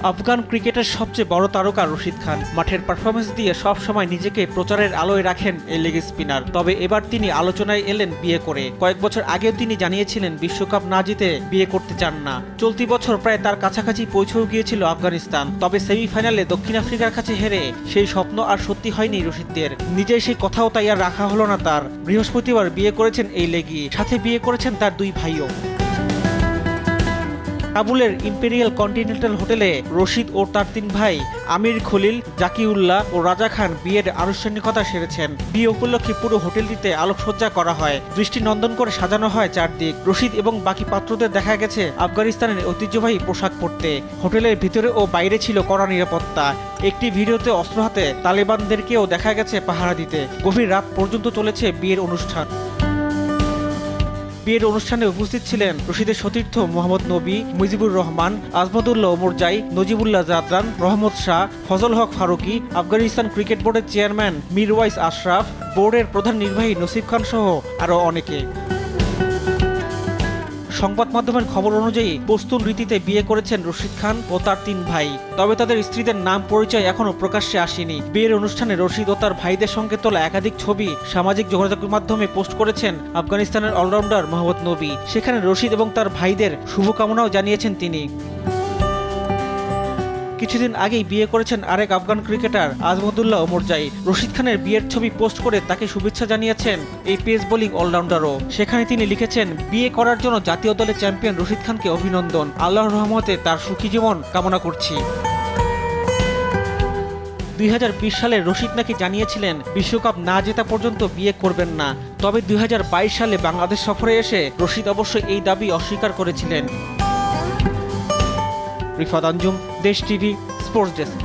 আফগান ক্রিকেটের সবচেয়ে বড় তারকা রশিদ খান মাঠের পারফরমেন্স দিয়ে সব সময় নিজেকে প্রচারের আলোয় রাখেন এই লেগ স্পিনার। তবে এবার তিনি আলোচনায় এলেন বিয়ে করে। কয়েক বছর আগেও তিনি জানিয়েছিলেন বিশ্বকাপ না জিতে বিয়ে করতে চান না। চলতি বছর প্রায় তার কাছাকাছি পৌঁছেও গিয়েছিল আফগানিস্তান, তবে সেমিফাইনালে দক্ষিণ আফ্রিকার কাছে হেরে সেই স্বপ্ন আর সত্যি হয়নি রশিদদের। নিজের সেই কথাও তাই আর রাখা হলো না তার। বৃহস্পতিবার বিয়ে করেছেন এই লেগি, সাথে বিয়ে করেছেন তার দুই ভাইও। কাবুলের ইম্পেরিয়াল কন্টিনেন্টাল হোটেলে রশিদ ও তার তিন ভাই আমির খলিল, জাকিউল্লাহ ও রাজা খান বিয়ের আনুষ্ঠানিকতা সেরেছেন। বিয়ে উপলক্ষে পুরো হোটেলটিতে আলোকসজ্জা করা হয়, দৃষ্টিনন্দন করে সাজানো হয় চারদিক। রশিদ এবং বাকি পাত্রদের দেখা গেছে আফগানিস্তানের ঐতিহ্যবাহী পোশাক পরতে। হোটেলের ভিতরে ও বাইরে ছিল কড়া নিরাপত্তা। একটি ভিডিওতে অস্ত্র হাতে তালেবানদেরকেও দেখা গেছে পাহারা দিতে। গভীর রাত পর্যন্ত চলেছে বিয়ের অনুষ্ঠান। বিয়ের অনুষ্ঠানে উপস্থিত ছিলেন রশিদের সতীর্থ মোহাম্মদ নবী, মুজিবুর রহমান, আজমতুল্লাহ ওমরজাই, নজিবুল্লাহ জাদরান, রহমত শাহ, ফজল হক ফারুকী, আফগানিস্তান ক্রিকেট বোর্ডের চেয়ারম্যান মিরওয়াইজ আশরাফ, বোর্ডের প্রধান নির্বাহী নসিব খান সহ আরও অনেকে। সংবাদ মাধ্যমের খবর অনুযায়ী পশতুন রীতিতে বিয়ে করেছেন রশিদ খান ও তার তিন ভাই। তবে তাদের স্ত্রীদের নাম পরিচয় এখনো প্রকাশ্যে আসেনি। বিয়ের অনুষ্ঠানে রশিদ ও তার ভাইদের সঙ্গে তোলা একাধিক ছবি সামাজিক যোগাযোগ মাধ্যমে পোস্ট করেছেন আফগানিস্তানের অলরাউন্ডার মোহাম্মদ নবী। সেখানে রশিদ এবং তার ভাইদের শুভকামনাও জানিয়েছেন তিনি। কিছুদিন আগেই বিয়ে করেছেন আরেক আফগান ক্রিকেটার আজমতুল্লাহ ওমরজাই। রশিদ খানের বিয়ের ছবি পোস্ট করে তাকে শুভেচ্ছা জানিয়েছেন এই পেস বোলিং অলরাউন্ডারও। সেখানে তিনি লিখেছেন, বিয়ে করার জন্য জাতীয় দলের চ্যাম্পিয়ন রশিদ খানকে অভিনন্দন। আল্লাহর রহমতে তার সুখী জীবন কামনা করছি। 2020 সালে রশিদ নাকি জানিয়েছিলেন বিশ্বকাপ না জেতা পর্যন্ত বিয়ে করবেন না। তবে 2022 সালে বাংলাদেশ সফরে এসে রশিদ অবশ্য এই দাবি অস্বীকার করেছিলেন। রিফাত আঞ্জুম, দেশ টিভি, স্পোর্টস ডেস্ক।